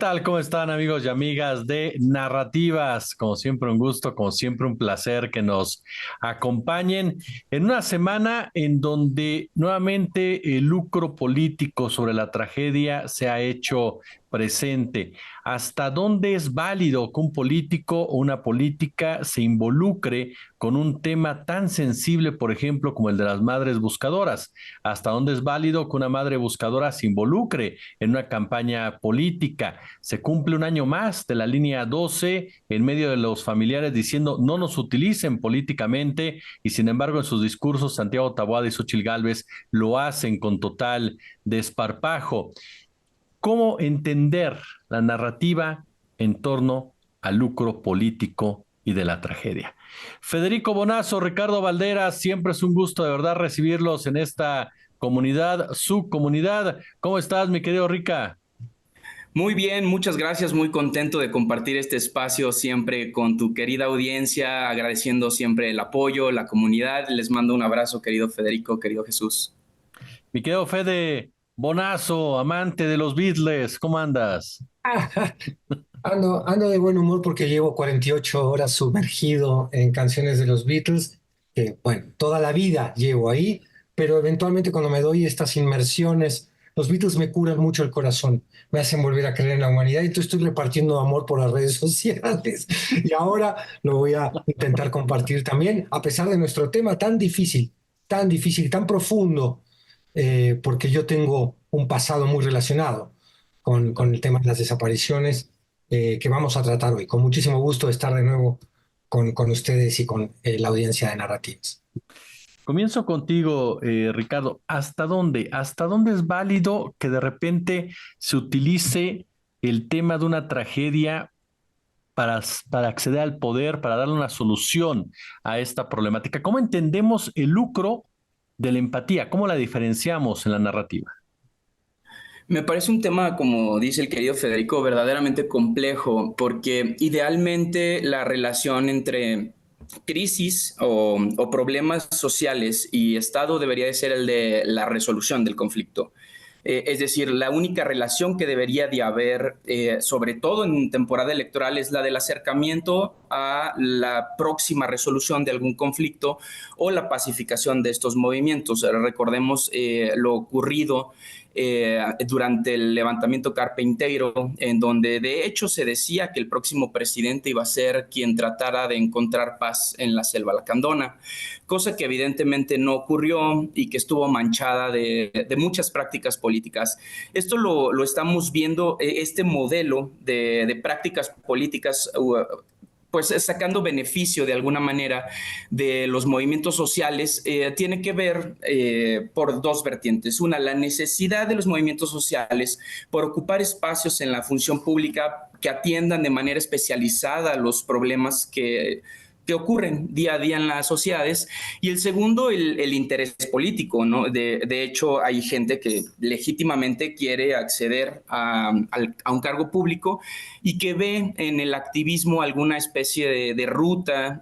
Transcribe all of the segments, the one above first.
tal? ¿Cómo están amigos y amigas de Narrativas? Como siempre un gusto, como siempre un placer que nos acompañen en una semana en donde nuevamente el lucro político sobre la tragedia se ha hecho presente. ¿Hasta dónde es válido que un político o una política se involucre con un tema tan sensible, por ejemplo, como el de las madres buscadoras? ¿Hasta dónde es válido que una madre buscadora se involucre en una campaña política? Se cumple un año más de la línea 12 en medio de los familiares diciendo no nos utilicen políticamente y sin embargo en sus discursos Santiago Taboada y Xóchitl Gálvez lo hacen con total desparpajo. ¿Cómo entender la narrativa en torno al lucro político y de la tragedia? Federico Bonazo, Ricardo Valderas, siempre es un gusto de verdad recibirlos en esta comunidad, su comunidad. ¿Cómo estás, mi querido Rica? Muy bien, muchas gracias, muy contento de compartir este espacio siempre con tu querida audiencia, agradeciendo siempre el apoyo, la comunidad. Les mando un abrazo, querido Federico, querido Jesús. Mi querido Fede Bonazo, amante de los Beatles, ¿cómo andas? Ando de buen humor porque llevo 48 horas sumergido en canciones de los Beatles, que bueno, toda la vida llevo ahí, pero eventualmente cuando me doy estas inmersiones, los Beatles me curan mucho el corazón, me hacen volver a creer en la humanidad, y entonces estoy repartiendo amor por las redes sociales. Y ahora lo voy a intentar compartir también, a pesar de nuestro tema tan difícil, tan profundo, porque yo tengo un pasado muy relacionado con el tema de las desapariciones, que vamos a tratar hoy. Con muchísimo gusto de estar de nuevo con ustedes y con la audiencia de Narrativas. Comienzo contigo, Ricardo. Hasta dónde es válido que de repente se utilice el tema de una tragedia para acceder al poder, para darle una solución a esta problemática? ¿Cómo entendemos el lucro de la empatía? ¿Cómo la diferenciamos en la narrativa? Me parece un tema, como dice el querido Federico, verdaderamente complejo, porque idealmente la relación entre crisis o problemas sociales y Estado debería de ser el de la resolución del conflicto. Es decir, la única relación que debería de haber, sobre todo en temporada electoral, es la del acercamiento a la próxima resolución de algún conflicto o la pacificación de estos movimientos. Recordemos lo ocurrido durante el levantamiento carpintero, en donde de hecho se decía que el próximo presidente iba a ser quien tratara de encontrar paz en la selva lacandona, cosa que evidentemente no ocurrió y que estuvo manchada de muchas prácticas políticas. Esto lo estamos viendo, este modelo de prácticas políticas, pues sacando beneficio de alguna manera de los movimientos sociales, tiene que ver por dos vertientes. Una, la necesidad de los movimientos sociales por ocupar espacios en la función pública que atiendan de manera especializada los problemas que ocurren día a día en las sociedades, y el segundo, el interés político, ¿no? De hecho, hay gente que legítimamente quiere acceder a un cargo público y que ve en el activismo alguna especie de ruta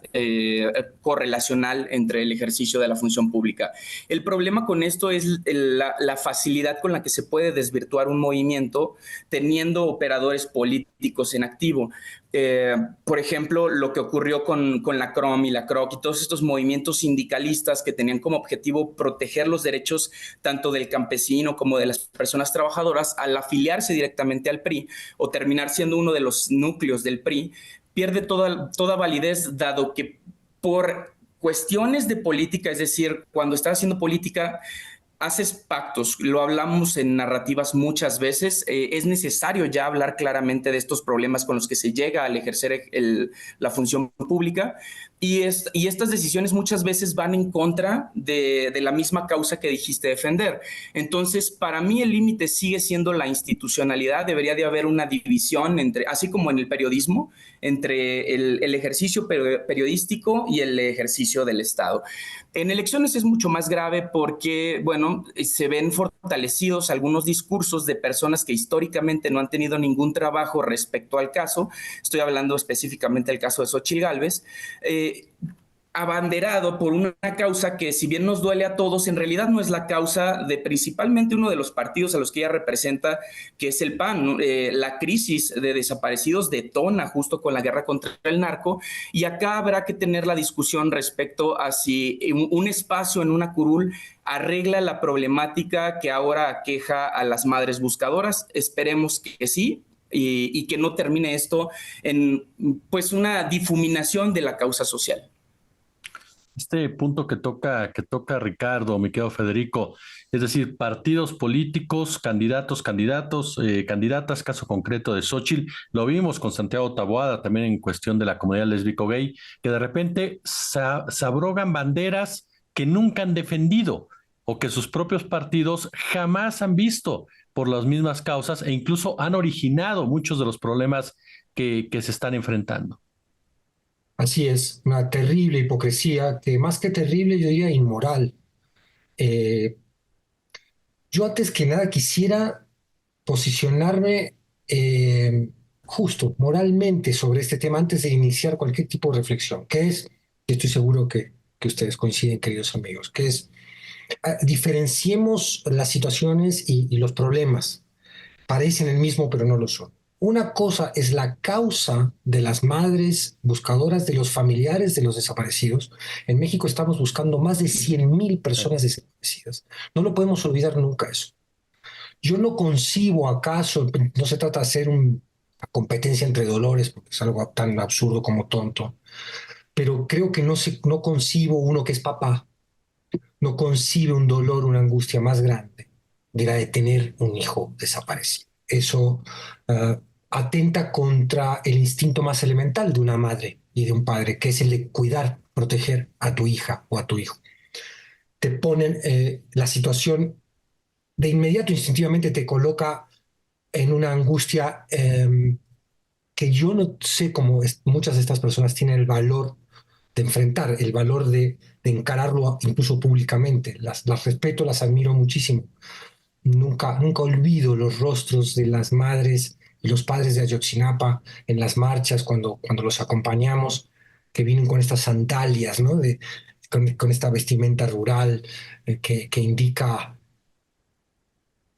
correlacional entre el ejercicio de la función pública. El problema con esto es la facilidad con la que se puede desvirtuar un movimiento teniendo operadores políticos en activo. Por ejemplo, lo que ocurrió con la CROM y la CROC y todos estos movimientos sindicalistas que tenían como objetivo proteger los derechos tanto del campesino como de las personas trabajadoras, al afiliarse directamente al PRI o terminar siendo uno de los núcleos del PRI, pierde toda validez, dado que por cuestiones de política, es decir, cuando estás haciendo política, haces pactos, lo hablamos en narrativas muchas veces, es necesario ya hablar claramente de estos problemas con los que se llega al ejercer la función pública, y estas decisiones muchas veces van en contra de la misma causa que dijiste defender. Entonces, para mí el límite sigue siendo la institucionalidad, debería de haber una división entre, así como en el periodismo, entre el ejercicio periodístico y el ejercicio del Estado. En elecciones es mucho más grave porque, bueno, se ven fortalecidos algunos discursos de personas que históricamente no han tenido ningún trabajo respecto al caso. Estoy hablando específicamente del caso de Xóchitl Gálvez. abanderado por una causa que, si bien nos duele a todos, en realidad no es la causa de principalmente uno de los partidos a los que ella representa, que es el PAN, ¿no? La crisis de desaparecidos detona justo con la guerra contra el narco, y acá habrá que tener la discusión respecto a si un espacio en una curul arregla la problemática que ahora aqueja a las madres buscadoras. Esperemos que sí. Y que no termine esto en pues una difuminación de la causa social. Este punto que toca Ricardo, mi querido Federico, es decir, partidos políticos, candidatas, caso concreto de Xóchitl, lo vimos con Santiago Taboada también en cuestión de la comunidad lésbico-gay, que de repente se abrogan banderas que nunca han defendido o que sus propios partidos jamás han visto por las mismas causas e incluso han originado muchos de los problemas que se están enfrentando. Así es, una terrible hipocresía que más que terrible yo diría inmoral. Eh, yo antes que nada quisiera posicionarme justo, moralmente sobre este tema antes de iniciar cualquier tipo de reflexión, que es, y estoy seguro que ustedes coinciden, queridos amigos, que es, diferenciemos las situaciones y los problemas. Parecen el mismo, pero no lo son. Una cosa es la causa de las madres buscadoras, de los familiares de los desaparecidos. En México estamos buscando más de 100,000 personas desaparecidas. No lo podemos olvidar nunca eso. Yo no concibo acaso, no se trata de hacer una competencia entre dolores, porque es algo tan absurdo como tonto, pero creo que no concibo uno que es papá, no concibe un dolor, una angustia más grande de la de tener un hijo desaparecido. Eso atenta contra el instinto más elemental de una madre y de un padre, que es el de cuidar, proteger a tu hija o a tu hijo. Te ponen la situación de inmediato, instintivamente te coloca en una angustia que yo no sé cómo muchas de estas personas tienen el valor de enfrentar, el valor de encararlo incluso públicamente. Las respeto, las admiro muchísimo. Nunca olvido los rostros de las madres y los padres de Ayotzinapa en las marchas cuando los acompañamos, que vienen con estas sandalias, ¿no? Con esta vestimenta rural que indica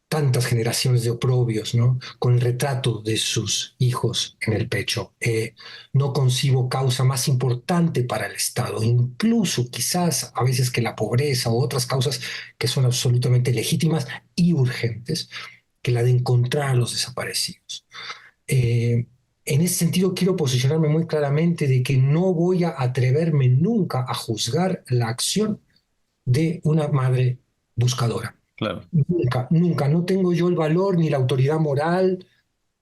tantas generaciones de oprobios, ¿no? Con el retrato de sus hijos en el pecho. No concibo causa más importante para el Estado, incluso quizás a veces que la pobreza o otras causas que son absolutamente legítimas y urgentes, que la de encontrar a los desaparecidos. En ese sentido, quiero posicionarme muy claramente de que no voy a atreverme nunca a juzgar la acción de una madre buscadora. Claro. Nunca, nunca. No tengo yo el valor ni la autoridad moral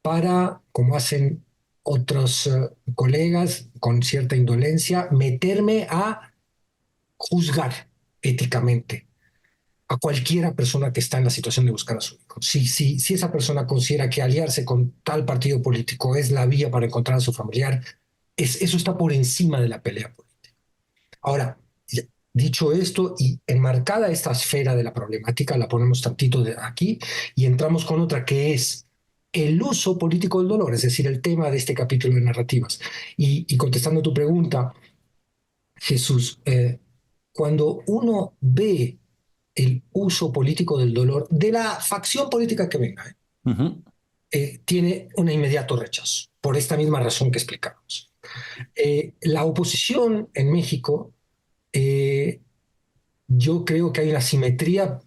para, como hacen otros colegas con cierta indolencia, meterme a juzgar éticamente a cualquiera persona que está en la situación de buscar a su hijo. Si esa persona considera que aliarse con tal partido político es la vía para encontrar a su familiar, eso está por encima de la pelea política. Ahora, dicho esto y enmarcada esta esfera de la problemática, la ponemos tantito de aquí y entramos con otra que es el uso político del dolor, es decir, el tema de este capítulo de narrativas. Y contestando tu pregunta, Jesús, cuando uno ve el uso político del dolor de la facción política que venga, Uh-huh. tiene un inmediato rechazo, por esta misma razón que explicamos. La oposición en México, yo creo que hay una simetría.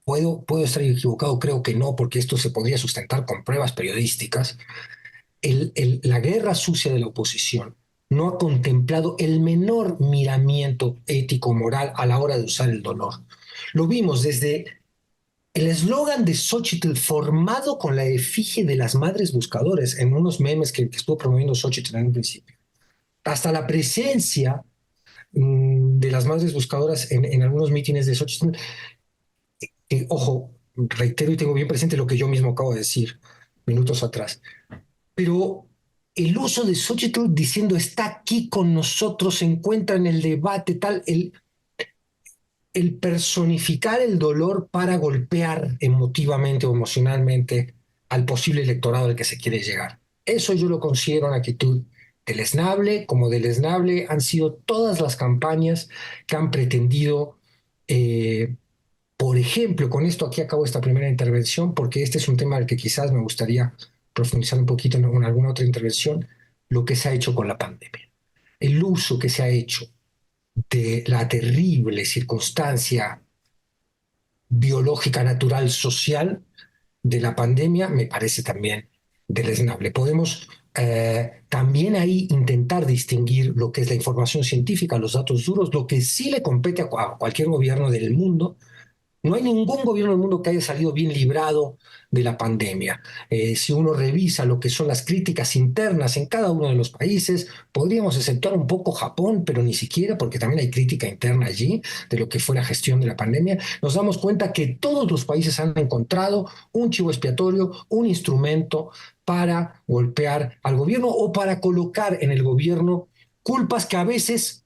Puedo estar equivocado, creo que no, porque esto se podría sustentar con pruebas periodísticas. La guerra sucia de la oposición no ha contemplado el menor miramiento ético-moral a la hora de usar el dolor. Lo vimos desde el eslogan de Xóchitl formado con la efigie de las madres buscadores en unos memes que estuvo promoviendo Xóchitl en un principio, hasta la presencia de las madres buscadoras en algunos mítines de Xóchitl. Ojo, reitero y tengo bien presente lo que yo mismo acabo de decir minutos atrás, pero el uso de Xóchitl diciendo está aquí con nosotros, se encuentra en el debate, tal, el personificar el dolor para golpear emotivamente o emocionalmente al posible electorado al que se quiere llegar. Eso yo lo considero una actitud deleznable, como deleznable han sido todas las campañas que han pretendido, por ejemplo, con esto aquí acabo esta primera intervención, porque este es un tema del que quizás me gustaría profundizar un poquito en alguna otra intervención, lo que se ha hecho con la pandemia. El uso que se ha hecho de la terrible circunstancia biológica, natural, social de la pandemia me parece también deleznable. Podemos también ahí intentar distinguir lo que es la información científica, los datos duros, lo que sí le compete a cualquier gobierno del mundo. No hay ningún gobierno del mundo que haya salido bien librado de la pandemia. Si uno revisa lo que son las críticas internas en cada uno de los países, podríamos exceptuar un poco Japón, pero ni siquiera, porque también hay crítica interna allí de lo que fue la gestión de la pandemia, nos damos cuenta que todos los países han encontrado un chivo expiatorio, un instrumento para golpear al gobierno o para colocar en el gobierno culpas que a veces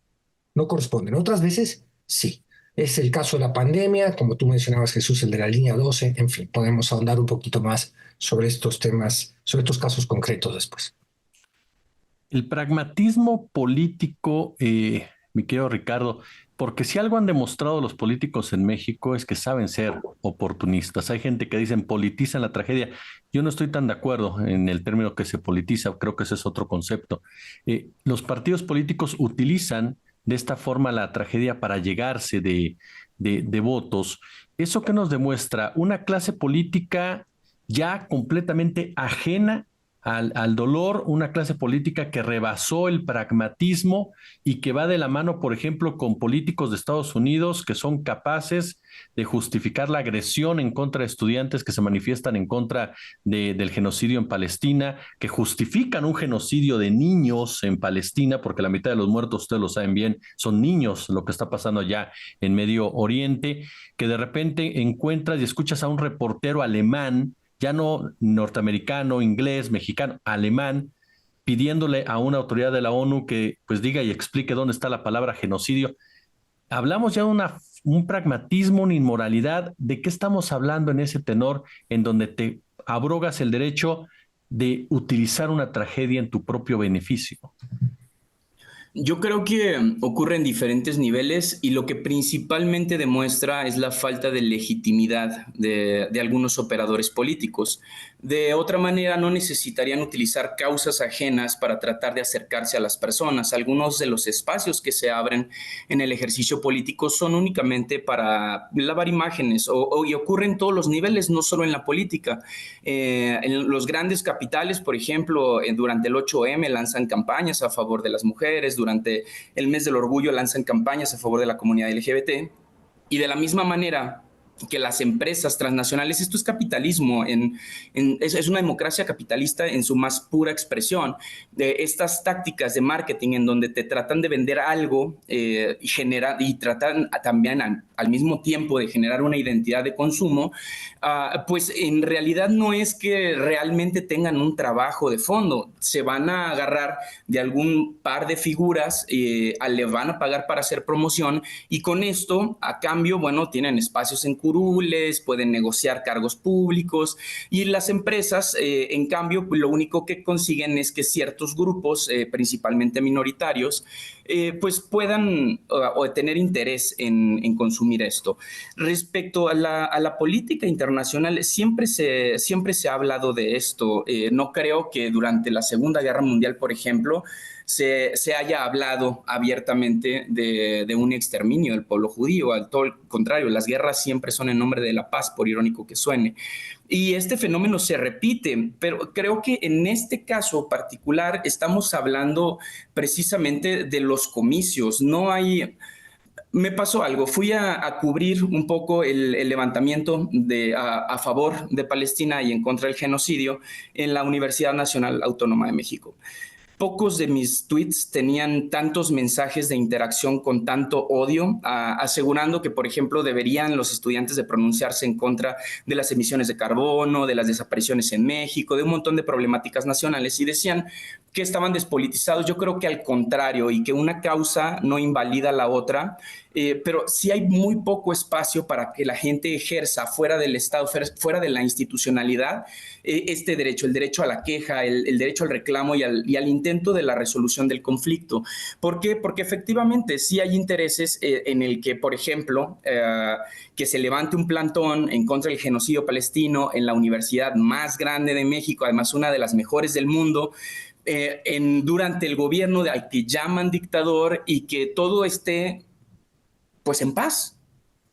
no corresponden, otras veces sí. Es el caso de la pandemia, como tú mencionabas, Jesús, el de la línea 12. En fin, podemos ahondar un poquito más sobre estos temas, sobre estos casos concretos después. El pragmatismo político, mi querido Ricardo, porque si algo han demostrado los políticos en México es que saben ser oportunistas. Hay gente que dicen politizan la tragedia. Yo no estoy tan de acuerdo en el término que se politiza, creo que ese es otro concepto. Los partidos políticos utilizan de esta forma la tragedia para llegarse de votos. ¿Eso qué nos demuestra? Una clase política ya completamente ajena al dolor, una clase política que rebasó el pragmatismo y que va de la mano, por ejemplo, con políticos de Estados Unidos que son capaces de justificar la agresión en contra de estudiantes que se manifiestan en contra del genocidio en Palestina, que justifican un genocidio de niños en Palestina, porque la mitad de los muertos, ustedes lo saben bien, son niños, lo que está pasando allá en Medio Oriente, que de repente encuentras y escuchas a un reportero alemán, ya no norteamericano, inglés, mexicano, alemán, pidiéndole a una autoridad de la ONU que pues diga y explique dónde está la palabra genocidio. Hablamos ya de un pragmatismo, una inmoralidad. ¿De qué estamos hablando en ese tenor en donde te abrogas el derecho de utilizar una tragedia en tu propio beneficio? Yo creo que ocurre en diferentes niveles y lo que principalmente demuestra es la falta de legitimidad de algunos operadores políticos. De otra manera, no necesitarían utilizar causas ajenas para tratar de acercarse a las personas. Algunos de los espacios que se abren en el ejercicio político son únicamente para lavar imágenes y ocurre en todos los niveles, no solo en la política. En los grandes capitales, por ejemplo, durante el 8M lanzan campañas a favor de las mujeres, durante el mes del orgullo lanzan campañas a favor de la comunidad LGBT y de la misma manera que las empresas transnacionales, esto es capitalismo, es una democracia capitalista en su más pura expresión, de estas tácticas de marketing en donde te tratan de vender algo y tratan también al mismo tiempo de generar una identidad de consumo, pues en realidad no es que realmente tengan un trabajo de fondo, se van a agarrar de algún par de figuras, le van a pagar para hacer promoción y con esto, a cambio, bueno, tienen espacios en curules, pueden negociar cargos públicos y las empresas, en cambio, lo único que consiguen es que ciertos grupos, principalmente minoritarios, pues puedan tener interés en consumir esto. Respecto a la política internacional, siempre se ha hablado de esto. No creo que durante la Segunda Guerra Mundial, por ejemplo, se haya hablado abiertamente de un exterminio del pueblo judío. Al todo el contrario, las guerras siempre son en nombre de la paz, por irónico que suene. Y este fenómeno se repite, pero creo que en este caso particular estamos hablando precisamente de los comicios. No hay... Me pasó algo, fui a cubrir un poco el levantamiento a favor de Palestina y en contra del genocidio en la Universidad Nacional Autónoma de México. Pocos de mis tweets tenían tantos mensajes de interacción con tanto odio, asegurando que, por ejemplo, deberían los estudiantes de pronunciarse en contra de las emisiones de carbono, de las desapariciones en México, de un montón de problemáticas nacionales, y decían que estaban despolitizados. Yo creo que al contrario, y que una causa no invalida la otra, pero sí hay muy poco espacio para que la gente ejerza fuera del Estado, fuera de la institucionalidad, este derecho, el derecho a la queja, el derecho al reclamo y al intento de la resolución del conflicto. ¿Por qué? Porque efectivamente sí hay intereses en el que, por ejemplo, que se levante un plantón en contra del genocidio palestino en la universidad más grande de México, además una de las mejores del mundo, durante el gobierno al que llaman dictador, y que todo esté pues en paz.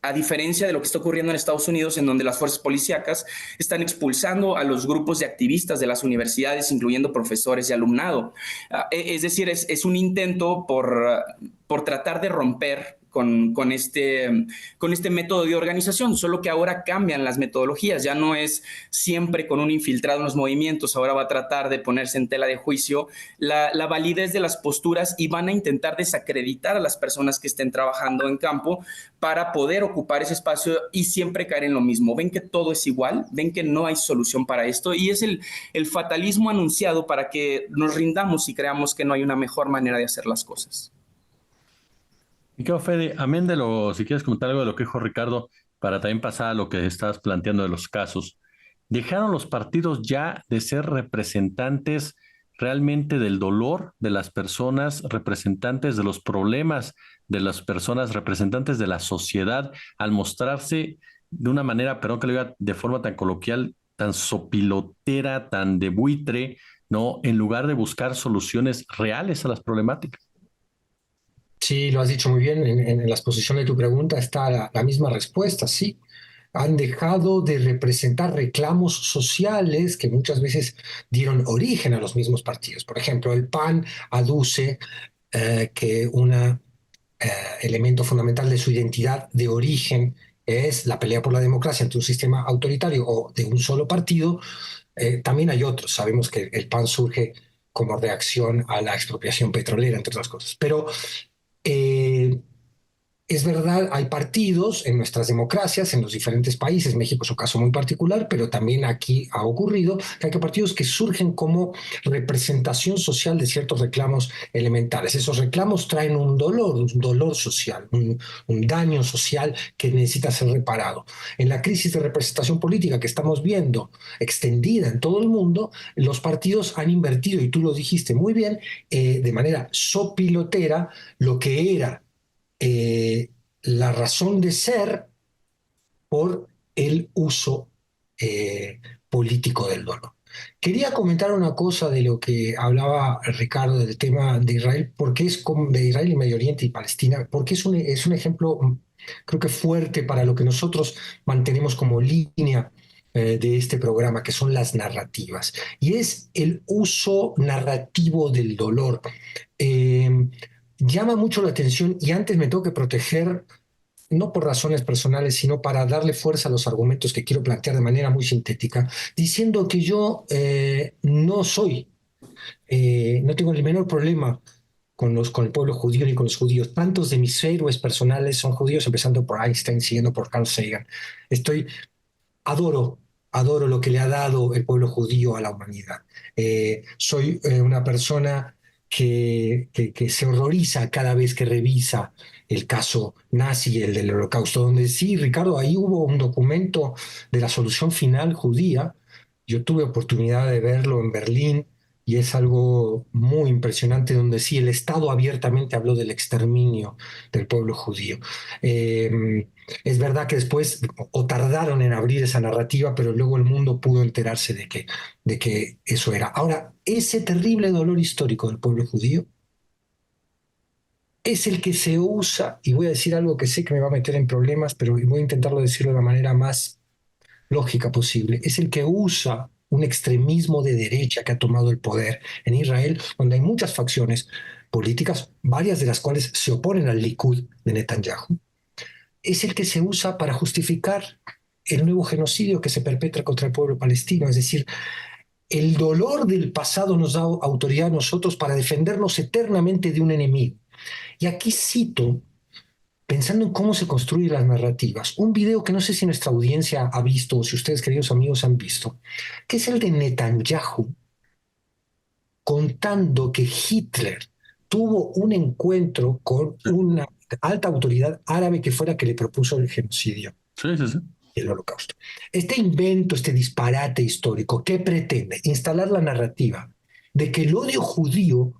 A diferencia de lo que está ocurriendo en Estados Unidos, en donde las fuerzas policíacas están expulsando a los grupos de activistas de las universidades, incluyendo profesores y alumnado. Es decir, es un intento por tratar de romper con este método de organización, solo que ahora cambian las metodologías, ya no es siempre con un infiltrado en los movimientos, ahora va a tratar de ponerse en tela de juicio la validez de las posturas, y van a intentar desacreditar a las personas que estén trabajando en campo para poder ocupar ese espacio y siempre caer en lo mismo. Ven que todo es igual, ven que no hay solución para esto, y es el fatalismo anunciado para que nos rindamos y creamos que no hay una mejor manera de hacer las cosas. Y qué Fede, amén de si quieres comentar algo de lo que dijo Ricardo, para también pasar a lo que estabas planteando de los casos. ¿Dejaron los partidos ya de ser representantes realmente del dolor de las personas, representantes de los problemas de las personas, representantes de la sociedad, al mostrarse de una manera, perdón que lo diga de forma tan coloquial, tan sopilotera, tan de buitre, ¿no? En lugar de buscar soluciones reales a las problemáticas? Sí, lo has dicho muy bien. En la exposición de tu pregunta está la misma respuesta, sí. Han dejado de representar reclamos sociales que muchas veces dieron origen a los mismos partidos. Por ejemplo, el PAN aduce que un elemento fundamental de su identidad de origen es la pelea por la democracia ante un sistema autoritario o de un solo partido. También hay otros. Sabemos que el PAN surge como reacción a la expropiación petrolera, entre otras cosas. Pero eh, es verdad, hay partidos en nuestras democracias, en los diferentes países, México es un caso muy particular, pero también aquí ha ocurrido que hay partidos que surgen como representación social de ciertos reclamos elementales. Esos reclamos traen un dolor social, un daño social que necesita ser reparado. En la crisis de representación política que estamos viendo extendida en todo el mundo, los partidos han invertido, y tú lo dijiste muy bien, de manera sopilotera, lo que era la razón de ser por el uso eh, político del dolor. Quería comentar una cosa de lo que hablaba Ricardo del tema de Israel, porque es como de Israel y Medio Oriente y Palestina, porque es un ejemplo, creo que fuerte para lo que nosotros mantenemos como línea de este programa, que son las narrativas, y es el uso narrativo del dolor. Eh, Llama mucho la atención, y antes me tengo que proteger, no por razones personales, sino para darle fuerza a los argumentos que quiero plantear de manera muy sintética, diciendo que yo no tengo el menor problema con el pueblo judío ni con los judíos. Tantos de mis héroes personales son judíos, empezando por Einstein, siguiendo por Carl Sagan. Estoy, adoro, adoro lo que le ha dado el pueblo judío a la humanidad. Soy una persona que se horroriza cada vez que revisa el caso nazi, el del Holocausto, donde sí, Ricardo, ahí hubo un documento de la solución final judía. Yo tuve oportunidad de verlo en Berlín y es algo muy impresionante, donde sí, el Estado abiertamente habló del exterminio del pueblo judío. Es verdad que después o tardaron en abrir esa narrativa, pero luego el mundo pudo enterarse de que eso era. Ahora, ese terrible dolor histórico del pueblo judío es el que se usa, y voy a decir algo que sé que me va a meter en problemas, pero voy a intentarlo decirlo de la manera más lógica posible, es el que usa un extremismo de derecha que ha tomado el poder en Israel, donde hay muchas facciones políticas, varias de las cuales se oponen al Likud de Netanyahu. Es el que se usa para justificar el nuevo genocidio que se perpetra contra el pueblo palestino. Es decir, el dolor del pasado nos da autoridad a nosotros para defendernos eternamente de un enemigo. Y aquí cito, pensando en cómo se construyen las narrativas, un video que no sé si nuestra audiencia ha visto o si ustedes, queridos amigos, han visto, que es el de Netanyahu contando que Hitler tuvo un encuentro con una alta autoridad árabe que fue la que le propuso el genocidio, Sí, sí, sí. el holocausto. Este invento, este disparate histórico, ¿qué pretende? Instalar la narrativa de que el odio judío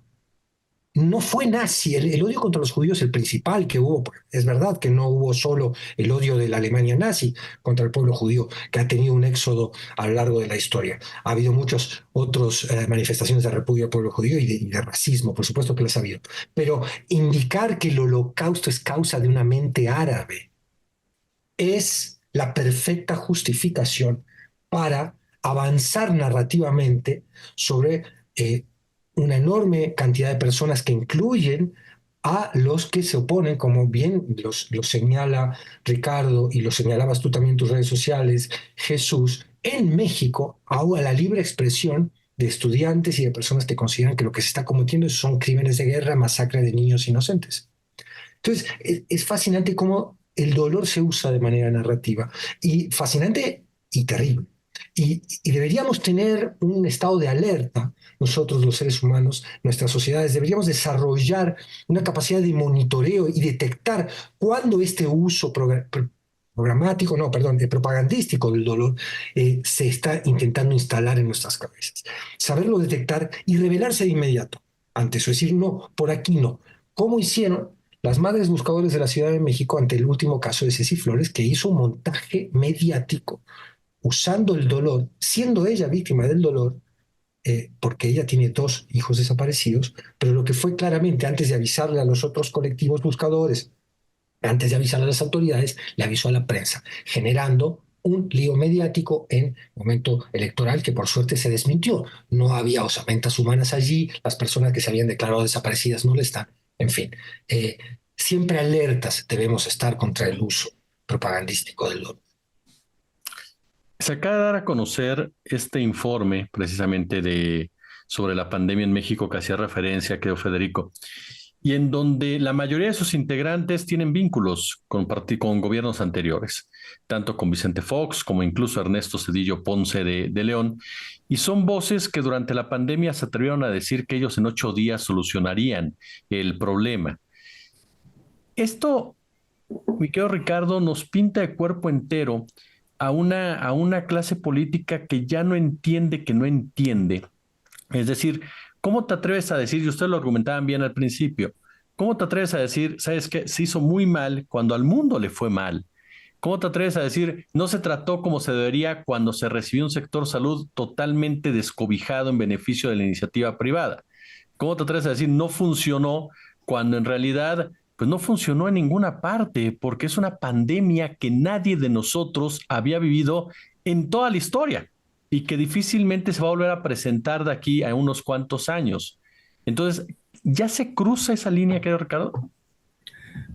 no fue nazi. El odio contra los judíos, el principal que hubo, pues, es verdad que no hubo solo el odio de la Alemania nazi contra el pueblo judío, que ha tenido un éxodo a lo largo de la historia. Ha habido muchas otras manifestaciones de repudio al pueblo judío y de racismo, por supuesto que las ha habido. Pero indicar que el holocausto es causa de una mente árabe es la perfecta justificación para avanzar narrativamente sobre una enorme cantidad de personas que incluyen a los que se oponen, como bien los señala Ricardo y lo señalabas tú también en tus redes sociales, Jesús, en México, a la libre expresión de estudiantes y de personas que consideran que lo que se está cometiendo son crímenes de guerra, masacre de niños inocentes. Entonces, es fascinante cómo el dolor se usa de manera narrativa y fascinante y terrible. Y deberíamos tener un estado de alerta, nosotros los seres humanos, nuestras sociedades, deberíamos desarrollar una capacidad de monitoreo y detectar cuándo este uso programático, no, perdón, propagandístico del dolor se está intentando instalar en nuestras cabezas. Saberlo detectar y rebelarse de inmediato ante eso, es decir, no, por aquí no. ¿Cómo hicieron las madres buscadores de la Ciudad de México ante el último caso de Ceci Flores, que hizo un montaje mediático usando el dolor, siendo ella víctima del dolor, porque ella tiene dos hijos desaparecidos, pero lo que fue claramente antes de avisarle a los otros colectivos buscadores, antes de avisarle a las autoridades, le avisó a la prensa, generando un lío mediático en momento electoral que por suerte se desmintió. No había osamentas humanas allí, las personas que se habían declarado desaparecidas no lo están. En fin, siempre alertas debemos estar contra el uso propagandístico del dolor. Se acaba de dar a conocer este informe precisamente sobre la pandemia en México que hacía referencia, creo, Federico, y en donde la mayoría de sus integrantes tienen vínculos con gobiernos anteriores, tanto con Vicente Fox como incluso Ernesto Zedillo Ponce de León, y son voces que durante la pandemia se atrevieron a decir que ellos en 8 días solucionarían el problema. Esto, mi querido Ricardo, nos pinta de cuerpo entero a una clase política que ya no entiende que no entiende. Es decir, ¿cómo te atreves a decir, y ustedes lo argumentaban bien al principio, cómo te atreves a decir, sabes qué, se hizo muy mal cuando al mundo le fue mal? ¿Cómo te atreves a decir, no se trató como se debería cuando se recibió un sector salud totalmente descobijado en beneficio de la iniciativa privada? ¿Cómo te atreves a decir, no funcionó cuando en realidad pues no funcionó en ninguna parte, porque es una pandemia que nadie de nosotros había vivido en toda la historia y que difícilmente se va a volver a presentar de aquí a unos cuantos años? Entonces, ¿ya se cruza esa línea, querido Ricardo?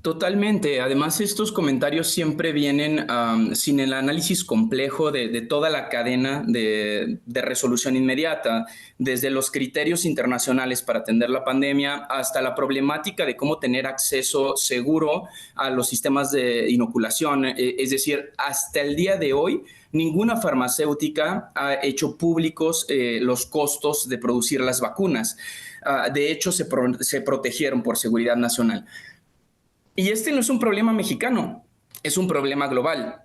Totalmente. Además, estos comentarios siempre vienen sin el análisis complejo de toda la cadena de resolución inmediata, desde los criterios internacionales para atender la pandemia hasta la problemática de cómo tener acceso seguro a los sistemas de inoculación. Es decir, hasta el día de hoy, ninguna farmacéutica ha hecho públicos los costos de producir las vacunas. De hecho, se protegieron por seguridad nacional. Y este no es un problema mexicano, es un problema global.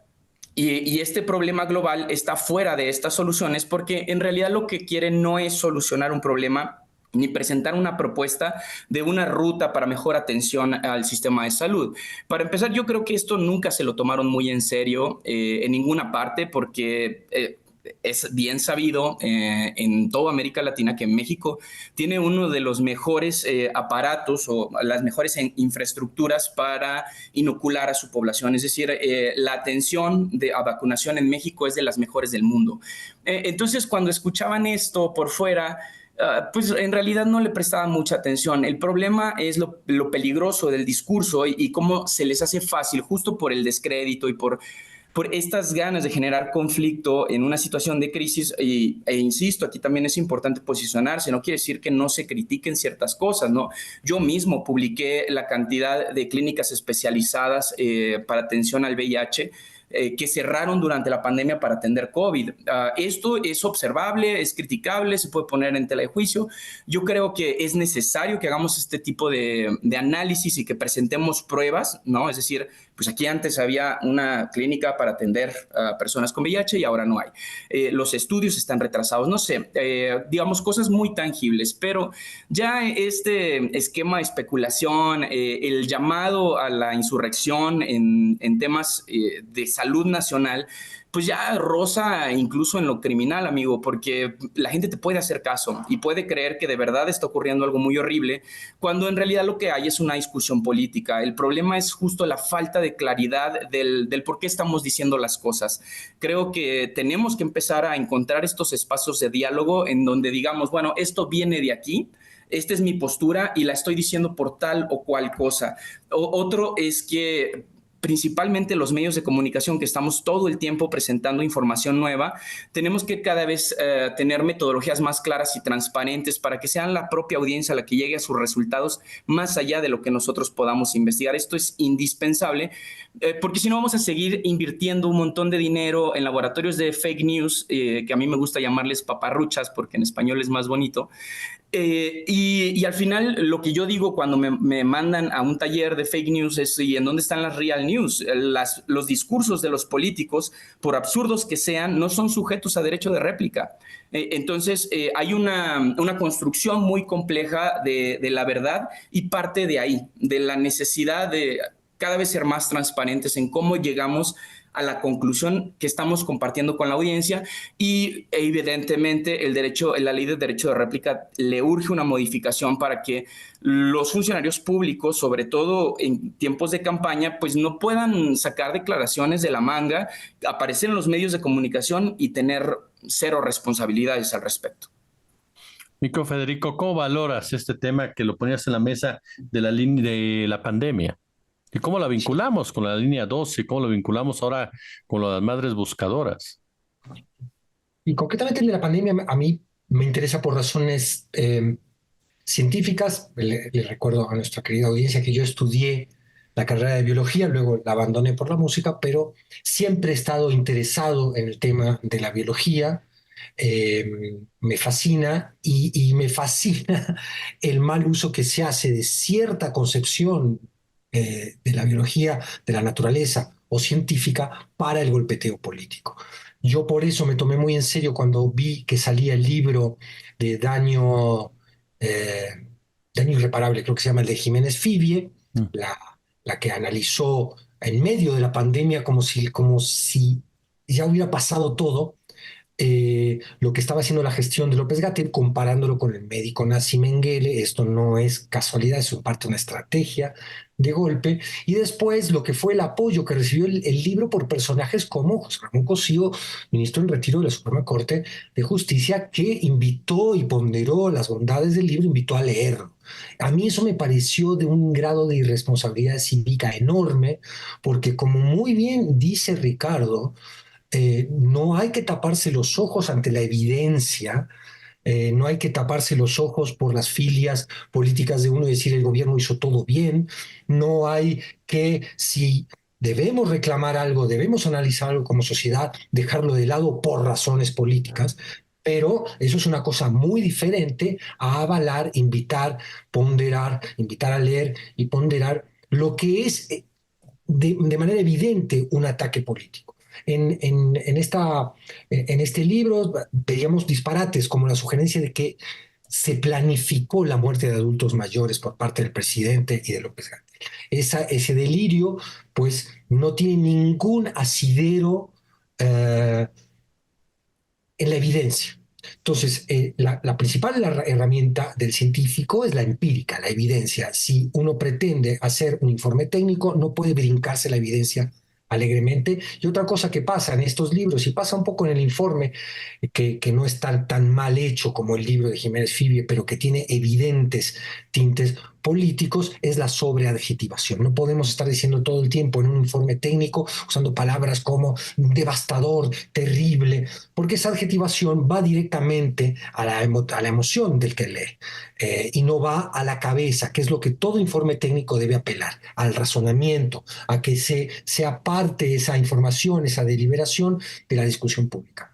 Y este problema global está fuera de estas soluciones porque en realidad lo que quieren no es solucionar un problema ni presentar una propuesta de una ruta para mejor atención al sistema de salud. Para empezar, yo creo que esto nunca se lo tomaron muy en serio en ninguna parte porque es bien sabido en toda América Latina que México tiene uno de los mejores aparatos o las mejores infraestructuras para inocular a su población. Es decir, la atención a vacunación en México es de las mejores del mundo. Entonces, cuando escuchaban esto por fuera, pues en realidad no le prestaban mucha atención. El problema es lo peligroso del discurso y cómo se les hace fácil, justo por el descrédito y por estas ganas de generar conflicto en una situación de crisis, e insisto, aquí también es importante posicionarse, no quiere decir que no se critiquen ciertas cosas, ¿no? Yo mismo publiqué la cantidad de clínicas especializadas para atención al VIH que cerraron durante la pandemia para atender COVID. Esto es observable, es criticable, se puede poner en tela de juicio. Yo creo que es necesario que hagamos este tipo de análisis y que presentemos pruebas, ¿no? Es decir, pues aquí antes había una clínica para atender a personas con VIH y ahora no hay. Los estudios están retrasados, no sé, digamos cosas muy tangibles, pero ya este esquema de especulación, el llamado a la insurrección en temas de salud nacional, pues ya roza incluso en lo criminal, amigo, porque la gente te puede hacer caso y puede creer que de verdad está ocurriendo algo muy horrible, cuando en realidad lo que hay es una discusión política. El problema es justo la falta de claridad del por qué estamos diciendo las cosas. Creo que tenemos que empezar a encontrar estos espacios de diálogo en donde digamos, bueno, esto viene de aquí, esta es mi postura y la estoy diciendo por tal o cual cosa. Otro es que principalmente los medios de comunicación, que estamos todo el tiempo presentando información nueva, tenemos que cada vez tener metodologías más claras y transparentes para que sean la propia audiencia la que llegue a sus resultados más allá de lo que nosotros podamos investigar. Esto es indispensable, porque si no vamos a seguir invirtiendo un montón de dinero en laboratorios de fake news, que a mí me gusta llamarles paparruchas porque en español es más bonito. Y al final lo que yo digo cuando me mandan a un taller de fake news es ¿y en dónde están las real news? Los discursos de los políticos, por absurdos que sean, no son sujetos a derecho de réplica. Entonces hay una construcción muy compleja de la verdad y parte de ahí, de la necesidad de cada vez ser más transparentes en cómo llegamos a la conclusión que estamos compartiendo con la audiencia y evidentemente la ley de derecho de réplica le urge una modificación para que los funcionarios públicos, sobre todo en tiempos de campaña, pues no puedan sacar declaraciones de la manga, aparecer en los medios de comunicación y tener cero responsabilidades al respecto. Nico Federico, ¿cómo valoras este tema que lo ponías en la mesa de la pandemia? ¿Y cómo la vinculamos con la línea 12? ¿Cómo lo vinculamos ahora con las madres buscadoras? Y concretamente el de la pandemia a mí me interesa por razones científicas. Le recuerdo a nuestra querida audiencia que yo estudié la carrera de biología, luego la abandoné por la música, pero siempre he estado interesado en el tema de la biología. Me fascina y me fascina el mal uso que se hace de cierta concepción de la biología, de la naturaleza o científica para el golpeteo político. Yo por eso me tomé muy en serio cuando vi que salía el libro de Daño Irreparable, creo que se llama el de Jiménez Fibie, Mm. la que analizó en medio de la pandemia como si ya hubiera pasado todo, lo que estaba haciendo la gestión de López-Gatell, comparándolo con el médico nazi Mengele. Esto no es casualidad, es parte de una estrategia de golpe. Y después lo que fue el apoyo que recibió el libro por personajes como José Ramón Cosío, ministro en retiro de la Suprema Corte de Justicia, que invitó y ponderó las bondades del libro, invitó a leerlo. A mí eso me pareció de un grado de irresponsabilidad cívica enorme, porque como muy bien dice Ricardo, no hay que taparse los ojos ante la evidencia, no hay que taparse los ojos por las filias políticas de uno y decir el gobierno hizo todo bien, no hay que, si debemos reclamar algo, debemos analizar algo como sociedad, dejarlo de lado por razones políticas. Pero eso es una cosa muy diferente a avalar, invitar, ponderar, invitar a leer y ponderar lo que es de manera evidente un ataque político. En este libro veíamos disparates como la sugerencia de que se planificó la muerte de adultos mayores por parte del presidente y de López-Gatell. Ese delirio, pues, no tiene ningún asidero en la evidencia. Entonces, la principal herramienta del científico es la empírica, la evidencia. Si uno pretende hacer un informe técnico, no puede brincarse la evidencia alegremente. Y otra cosa que pasa en estos libros, y pasa un poco en el informe, que no está tan mal hecho como el libro de Jiménez Fibie, pero que tiene evidentes tintes políticos, es la sobreadjetivación. No podemos estar diciendo todo el tiempo en un informe técnico, usando palabras como devastador, terrible, porque esa adjetivación va directamente a la emoción del que lee. y no va a la cabeza, que es lo que todo informe técnico debe apelar, al razonamiento, a que sea parte esa información, esa deliberación de la discusión pública.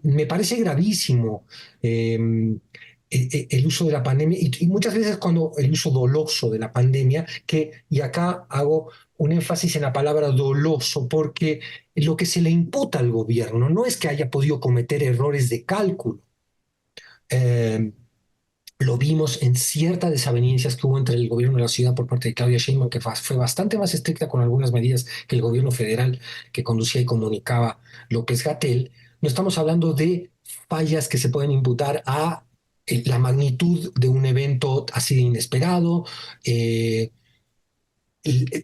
Me parece gravísimo el uso de la pandemia y muchas veces cuando el uso doloso de la pandemia, y acá hago un énfasis en la palabra doloso, porque lo que se le imputa al gobierno no es que haya podido cometer errores de cálculo. Eh, lo vimos en ciertas desavenencias que hubo entre el gobierno de la ciudad por parte de Claudia Sheinbaum, que fue bastante más estricta con algunas medidas que el gobierno federal que conducía y comunicaba López-Gatell. No estamos hablando de fallas que se pueden imputar a la magnitud de un evento así de inesperado,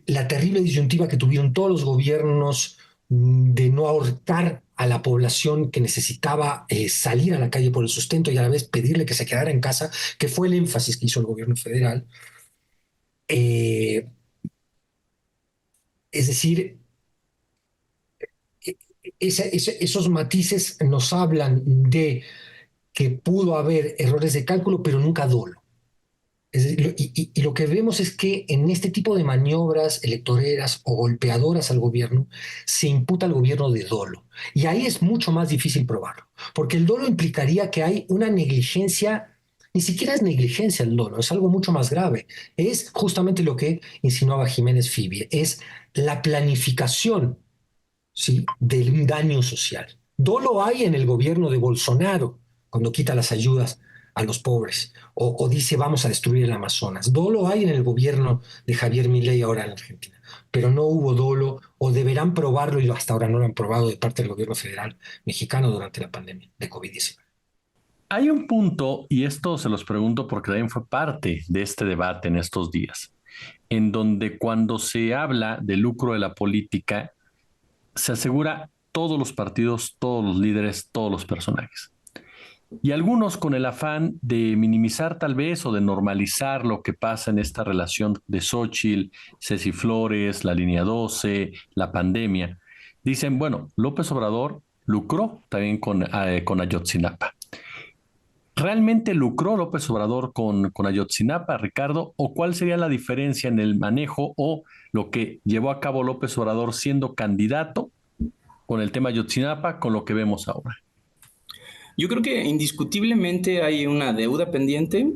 la terrible disyuntiva que tuvieron todos los gobiernos de no ahorcar a la población que necesitaba salir a la calle por el sustento y a la vez pedirle que se quedara en casa, que fue el énfasis que hizo el gobierno federal. Eh, es decir, esos matices nos hablan de que pudo haber errores de cálculo, pero nunca dolo. Y lo que vemos es que en este tipo de maniobras electoreras o golpeadoras al gobierno se imputa al gobierno de dolo. Y ahí es mucho más difícil probarlo, porque el dolo implicaría que hay una negligencia, ni siquiera es negligencia el dolo, es algo mucho más grave. Es justamente lo que insinuaba Jiménez Fibie, es la planificación, ¿sí?, del daño social. Dolo hay en el gobierno de Bolsonaro, cuando quita las ayudas a los pobres, o dice vamos a destruir el Amazonas. Dolo hay en el gobierno de Javier Milei ahora en Argentina, pero no hubo dolo, o deberán probarlo, y hasta ahora no lo han probado de parte del gobierno federal mexicano durante la pandemia de COVID-19. Hay un punto, y esto se los pregunto porque también fue parte de este debate en estos días, en donde cuando se habla del lucro de la política, se asegura todos los partidos, todos los líderes, todos los personajes. Y algunos con el afán de minimizar tal vez o de normalizar lo que pasa en esta relación de Xóchitl, Ceci Flores, la línea 12, la pandemia, dicen, bueno, López Obrador lucró también con Ayotzinapa. ¿Realmente lucró López Obrador con Ayotzinapa, Ricardo? ¿O cuál sería la diferencia en el manejo o lo que llevó a cabo López Obrador siendo candidato con el tema Ayotzinapa con lo que vemos ahora? Yo creo que indiscutiblemente hay una deuda pendiente.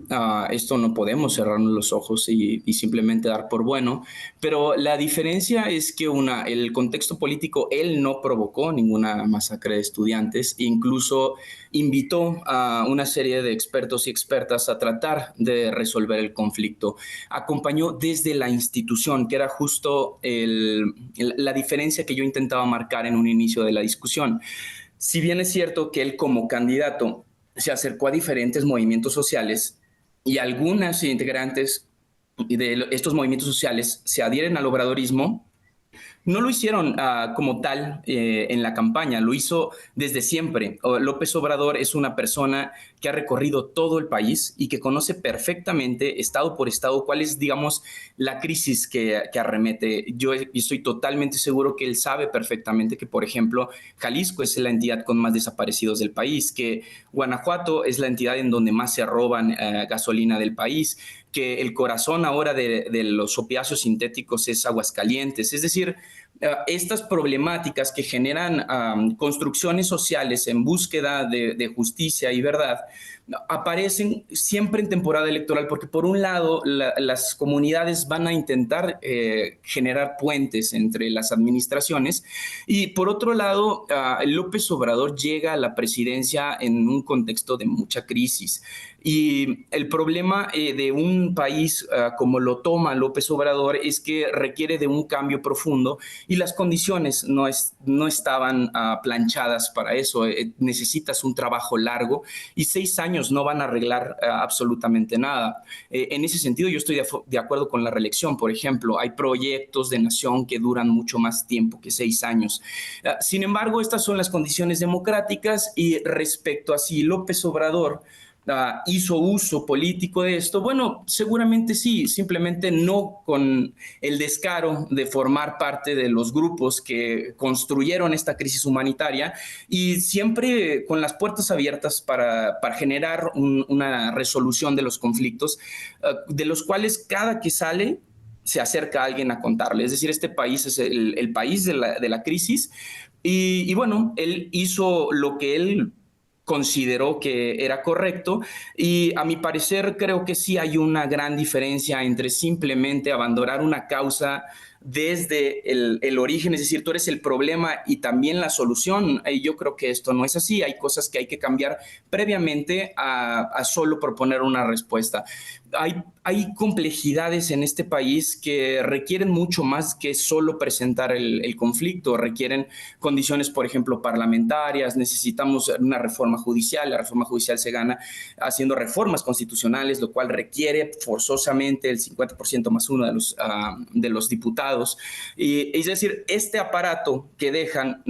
Esto no podemos cerrarnos los ojos y simplemente dar por bueno. Pero la diferencia es que el contexto político, él no provocó ninguna masacre de estudiantes. Incluso invitó a una serie de expertos y expertas a tratar de resolver el conflicto. Acompañó desde la institución, que era justo la diferencia que yo intentaba marcar en un inicio de la discusión. Si bien es cierto que él como candidato se acercó a diferentes movimientos sociales y algunas integrantes de estos movimientos sociales se adhieren al obradorismo, no lo hicieron como tal en la campaña, lo hizo desde siempre. López Obrador es una persona que ha recorrido todo el país y que conoce perfectamente, estado por estado, cuál es, digamos, la crisis que arremete. Yo estoy totalmente seguro que él sabe perfectamente que, por ejemplo, Jalisco es la entidad con más desaparecidos del país, que Guanajuato es la entidad en donde más se roban gasolina del país, que el corazón ahora de los opiáceos sintéticos es Aguascalientes. Es decir, estas problemáticas que generan construcciones sociales en búsqueda de justicia y verdad aparecen siempre en temporada electoral, porque por un lado las comunidades van a intentar generar puentes entre las administraciones y por otro lado López Obrador llega a la presidencia en un contexto de mucha crisis. Y el problema de un país como lo toma López Obrador es que requiere de un cambio profundo y las condiciones no estaban planchadas para eso. Necesitas un trabajo largo y 6 años no van a arreglar absolutamente nada. En ese sentido, yo estoy de acuerdo con la reelección. Por ejemplo, hay proyectos de nación que duran mucho más tiempo que 6 años. Sin embargo, estas son las condiciones democráticas y respecto a si López Obrador hizo uso político de esto. Bueno, seguramente sí, simplemente no con el descaro de formar parte de los grupos que construyeron esta crisis humanitaria y siempre con las puertas abiertas para generar una resolución de los conflictos, de los cuales cada que sale se acerca a alguien a contarle. Es decir, este país es el país de la crisis y bueno, él hizo lo que él consideró que era correcto y a mi parecer creo que sí hay una gran diferencia entre simplemente abandonar una causa desde el origen, es decir, tú eres el problema y también la solución. Yo creo que esto no es así, hay cosas que hay que cambiar previamente a solo proponer una respuesta. Hay complejidades en este país que requieren mucho más que solo presentar el conflicto, requieren condiciones, por ejemplo, parlamentarias, necesitamos una reforma judicial, la reforma judicial se gana haciendo reformas constitucionales, lo cual requiere forzosamente el 50% más uno de los diputados. Es decir, este aparato que dejan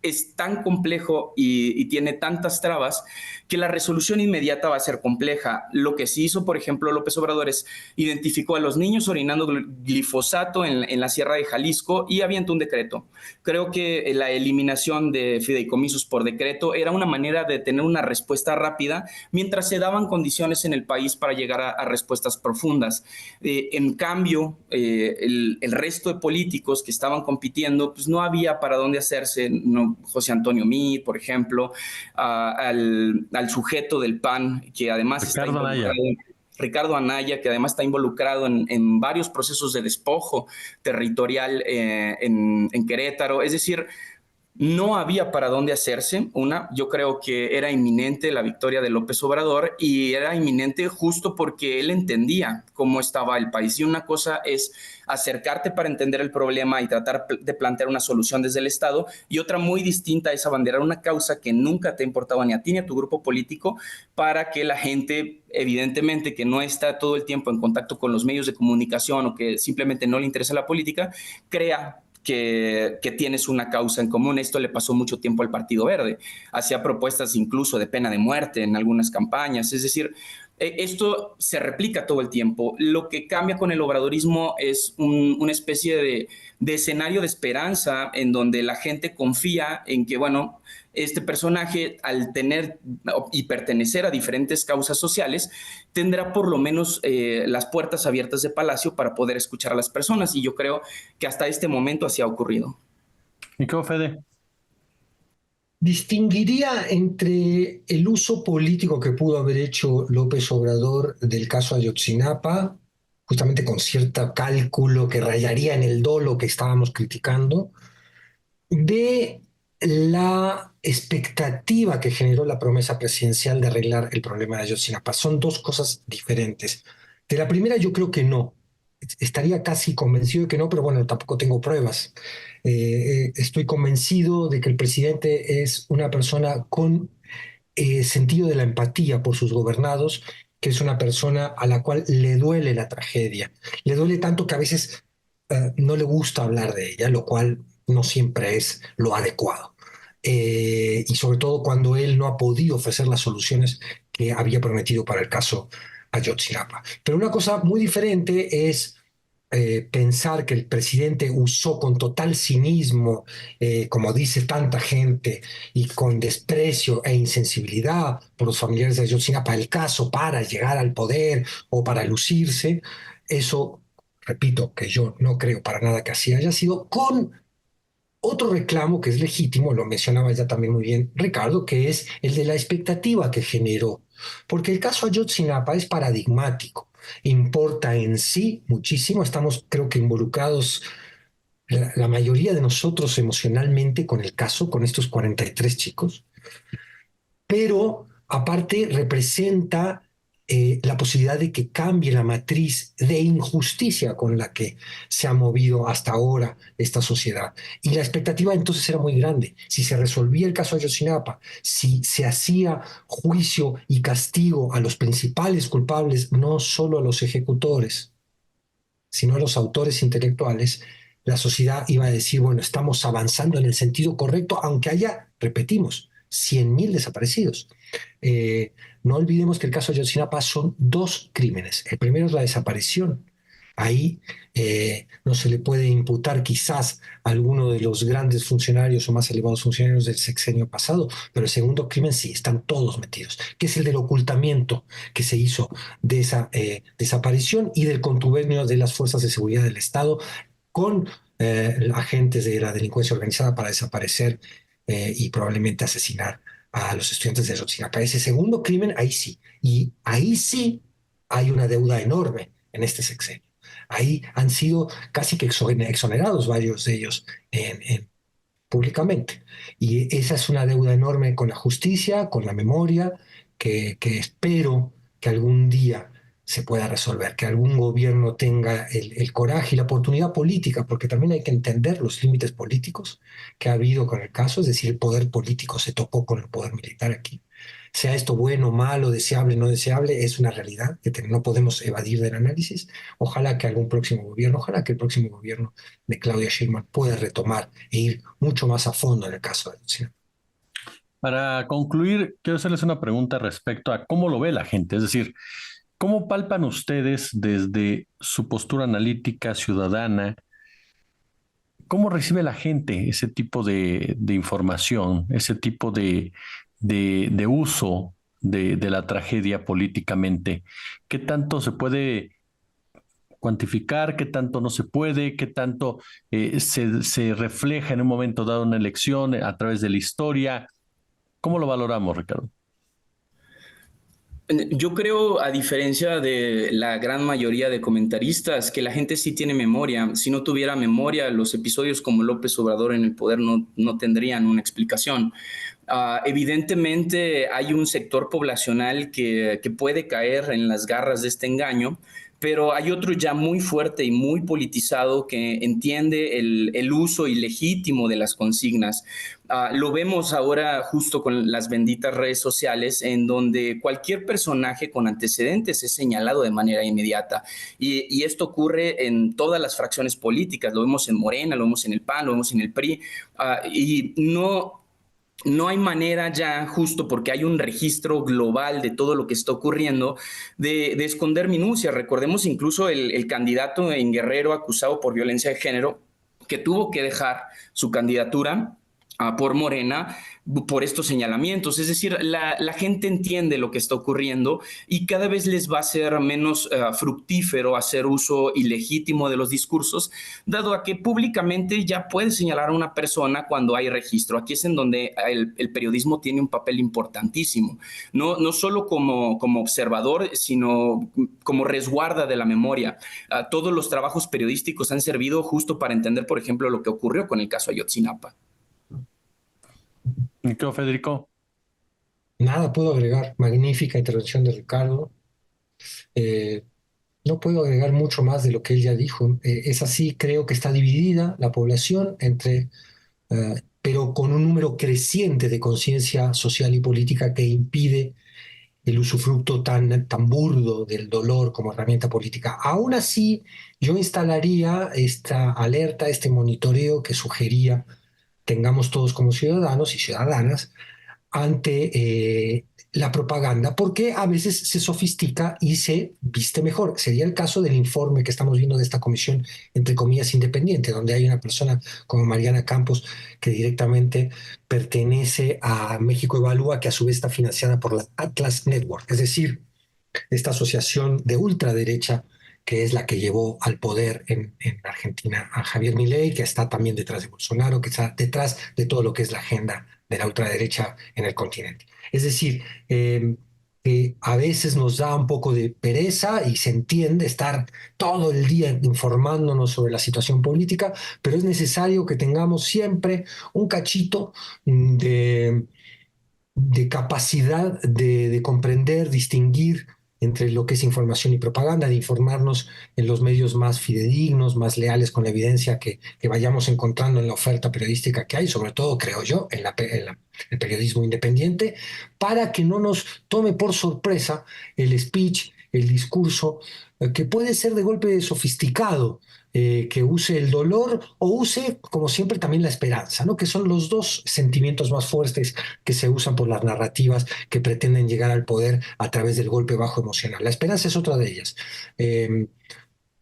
es tan complejo y tiene tantas trabas que la resolución inmediata va a ser compleja. Lo que sí hizo, por ejemplo, López Obrador es identificó a los niños orinando glifosato en la Sierra de Jalisco y avientó un decreto. Creo que la eliminación de fideicomisos por decreto era una manera de tener una respuesta rápida mientras se daban condiciones en el país para llegar a respuestas profundas. En cambio, el resto de políticos que estaban compitiendo, pues no había para dónde hacerse. No, José Antonio Meade, por ejemplo, al sujeto del PAN, que además está involucrado, Ricardo Anaya, que además está involucrado en varios procesos de despojo territorial en Querétaro. Es decir, no había para dónde hacerse. Yo creo que era inminente la victoria de López Obrador y era inminente justo porque él entendía cómo estaba el país. Y una cosa es acercarte para entender el problema y tratar de plantear una solución desde el Estado, y otra muy distinta es abanderar una causa que nunca te ha importado ni a ti ni a tu grupo político para que la gente, evidentemente, que no está todo el tiempo en contacto con los medios de comunicación o que simplemente no le interesa la política, crea que tienes una causa en común. Esto le pasó mucho tiempo al Partido Verde. Hacía propuestas incluso de pena de muerte en algunas campañas. Es decir, esto se replica todo el tiempo. Lo que cambia con el obradorismo es una especie de escenario de esperanza en donde la gente confía en que, bueno, este personaje, al tener y pertenecer a diferentes causas sociales, tendrá por lo menos las puertas abiertas de Palacio para poder escuchar a las personas. Y yo creo que hasta este momento así ha ocurrido. ¿Y cómo, Fede? Distinguiría entre el uso político que pudo haber hecho López Obrador del caso Ayotzinapa, justamente con cierto cálculo que rayaría en el dolo que estábamos criticando, de la expectativa que generó la promesa presidencial de arreglar el problema de Ayotzinapa. Son dos cosas diferentes. De la primera yo creo que no. Estaría casi convencido de que no, pero bueno, tampoco tengo pruebas. Estoy convencido de que el presidente es una persona con sentido de la empatía por sus gobernados, que es una persona a la cual le duele la tragedia. Le duele tanto que a veces no le gusta hablar de ella, lo cual no siempre es lo adecuado. Y sobre todo cuando él no ha podido ofrecer las soluciones que había prometido para el caso Ayotzinapa. Pero una cosa muy diferente es pensar que el presidente usó con total cinismo, como dice tanta gente, y con desprecio e insensibilidad por los familiares de Ayotzinapa el caso para llegar al poder o para lucirse. Eso, repito, que yo no creo para nada que así haya sido, con otro reclamo que es legítimo, lo mencionaba ya también muy bien Ricardo, que es el de la expectativa que generó. Porque el caso Ayotzinapa es paradigmático, importa en sí muchísimo, estamos creo que involucrados la mayoría de nosotros emocionalmente con el caso, con estos 43 chicos, pero aparte representa la posibilidad de que cambie la matriz de injusticia con la que se ha movido hasta ahora esta sociedad. Y la expectativa entonces era muy grande. Si se resolvía el caso Ayotzinapa, si se hacía juicio y castigo a los principales culpables, no solo a los ejecutores, sino a los autores intelectuales, la sociedad iba a decir, bueno, estamos avanzando en el sentido correcto, aunque haya, repetimos, 100.000 desaparecidos. No olvidemos que el caso de Ayotzinapa son dos crímenes. El primero es la desaparición. Ahí no se le puede imputar quizás a alguno de los grandes funcionarios o más elevados funcionarios del sexenio pasado, pero el segundo crimen sí, están todos metidos, que es el del ocultamiento que se hizo de esa desaparición y del contubernio de las fuerzas de seguridad del Estado con agentes de la delincuencia organizada para desaparecer y probablemente asesinar a los estudiantes de Ayotzinapa. Ese segundo crimen, ahí sí, y ahí sí hay una deuda enorme en este sexenio. Ahí han sido casi que exonerados varios de ellos públicamente. Y esa es una deuda enorme con la justicia, con la memoria, que espero que algún día se pueda resolver, que algún gobierno tenga el coraje y la oportunidad política, porque también hay que entender los límites políticos que ha habido con el caso, es decir, el poder político se topó con el poder militar aquí. Sea esto bueno, malo, deseable, no deseable, es una realidad que no podemos evadir del análisis. Ojalá que algún próximo gobierno, ojalá que el próximo gobierno de Claudia Sheinbaum pueda retomar e ir mucho más a fondo en el caso de Ayotzinapa. Para concluir, quiero hacerles una pregunta respecto a cómo lo ve la gente, es decir, ¿cómo palpan ustedes desde su postura analítica ciudadana? ¿Cómo recibe la gente ese tipo de información, ese tipo de uso de la tragedia políticamente? ¿Qué tanto se puede cuantificar? ¿Qué tanto no se puede? ¿Qué tanto se refleja en un momento dado una elección a través de la historia? ¿Cómo lo valoramos, Ricardo? Yo creo, a diferencia de la gran mayoría de comentaristas, que la gente sí tiene memoria. Si no tuviera memoria, los episodios como López Obrador en el poder no tendrían una explicación. Evidentemente hay un sector poblacional que puede caer en las garras de este engaño, pero hay otro ya muy fuerte y muy politizado que entiende el uso ilegítimo de las consignas. Lo vemos ahora justo con las benditas redes sociales, en donde cualquier personaje con antecedentes es señalado de manera inmediata. Y esto ocurre en todas las fracciones políticas. Lo vemos en Morena, lo vemos en el PAN, lo vemos en el PRI. Y no hay manera ya, justo porque hay un registro global de todo lo que está ocurriendo, de esconder minucias. Recordemos incluso el candidato en Guerrero acusado por violencia de género, que tuvo que dejar su candidatura por Morena por estos señalamientos. Es decir, la gente entiende lo que está ocurriendo y cada vez les va a ser menos fructífero hacer uso ilegítimo de los discursos, dado a que públicamente ya puedes señalar a una persona cuando hay registro. Aquí es en donde el periodismo tiene un papel importantísimo, no solo como observador, sino como resguarda de la memoria. Todos los trabajos periodísticos han servido justo para entender, por ejemplo, lo que ocurrió con el caso Ayotzinapa. ¿Y qué, Federico? Nada puedo agregar. Magnífica intervención de Ricardo. Eh, no puedo agregar mucho más de lo que él ya dijo. Es así, creo que está dividida la población entre, pero con un número creciente de conciencia social y política que impide el usufructo tan burdo del dolor como herramienta política. Aún así, yo instalaría esta alerta, este monitoreo que sugería tengamos todos como ciudadanos y ciudadanas ante la propaganda, porque a veces se sofistica y se viste mejor. Sería el caso del informe que estamos viendo de esta comisión, entre comillas, independiente, donde hay una persona como Mariana Campos que directamente pertenece a México Evalúa, que a su vez está financiada por la Atlas Network, es decir, esta asociación de ultraderecha que es la que llevó al poder en Argentina a Javier Milei, que está también detrás de Bolsonaro, que está detrás de todo lo que es la agenda de la ultraderecha en el continente. Es decir, que a veces nos da un poco de pereza y se entiende estar todo el día informándonos sobre la situación política, pero es necesario que tengamos siempre un cachito de capacidad de comprender, distinguir entre lo que es información y propaganda, de informarnos en los medios más fidedignos, más leales con la evidencia que vayamos encontrando en la oferta periodística que hay, sobre todo, creo yo, el periodismo independiente, para que no nos tome por sorpresa el speech, el discurso, que puede ser de golpe sofisticado, que use el dolor o use, como siempre, también la esperanza, ¿no? Que son los dos sentimientos más fuertes que se usan por las narrativas que pretenden llegar al poder a través del golpe bajo emocional. La esperanza es otra de ellas. Eh,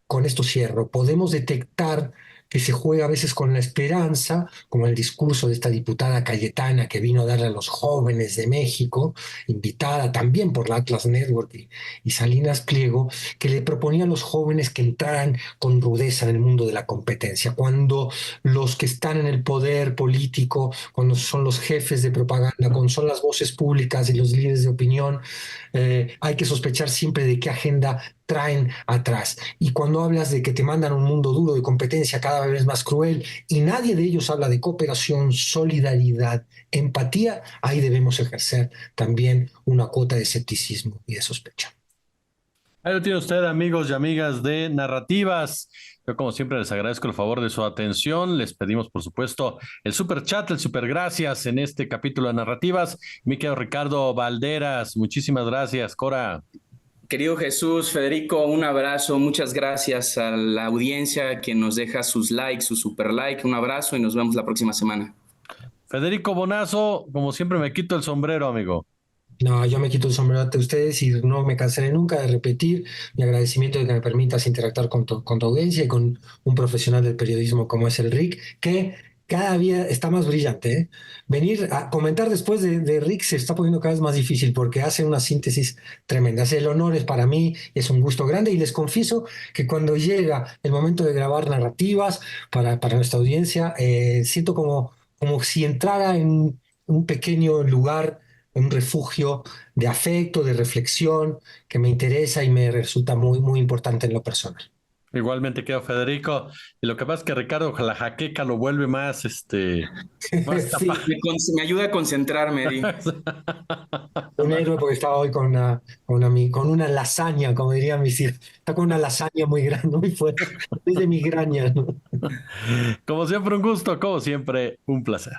con esto cierro. Podemos detectar que se juega a veces con la esperanza, como el discurso de esta diputada Cayetana que vino a darle a los jóvenes de México, invitada también por la Atlas Network y Salinas Pliego, que le proponía a los jóvenes que entraran con rudeza en el mundo de la competencia. Cuando los que están en el poder político, cuando son los jefes de propaganda, cuando son las voces públicas y los líderes de opinión, hay que sospechar siempre de qué agenda traen atrás. Y cuando hablas de que te mandan un mundo duro de competencia cada vez más cruel y nadie de ellos habla de cooperación, solidaridad, empatía, ahí debemos ejercer también una cuota de escepticismo y de sospecha. Ahí lo tiene usted, amigos y amigas de Narrativas. Yo, como siempre, les agradezco el favor de su atención. Les pedimos, por supuesto, el super chat, el super gracias en este capítulo de Narrativas. Mi querido Ricardo Valderas, muchísimas gracias. Cora. Querido Jesús, Federico, un abrazo, muchas gracias a la audiencia que nos deja sus likes, su super like, un abrazo y nos vemos la próxima semana. Federico Bonazo, como siempre, me quito el sombrero, amigo. No, yo me quito el sombrero ante ustedes y no me cansaré nunca de repetir mi agradecimiento de que me permitas interactuar con tu audiencia y con un profesional del periodismo como es el Rick, que cada día está más brillante, ¿eh? Venir a comentar después de Rick se está poniendo cada vez más difícil porque hace una síntesis tremenda. El honor es para mí, es un gusto grande y les confieso que cuando llega el momento de grabar narrativas para nuestra audiencia, siento como si entrara en un pequeño lugar, un refugio de afecto, de reflexión, que me interesa y me resulta muy, muy importante en lo personal. Igualmente quedo Federico. Y lo que pasa es que Ricardo, la jaqueca lo vuelve más, más Sí, capaz. Me ayuda a concentrarme, Di. un héroe porque estaba hoy con una lasaña, como dirían mis hijos. Está con una lasaña muy grande, muy fuerte. Es de migraña, ¿no? Como siempre, un gusto, como siempre, un placer.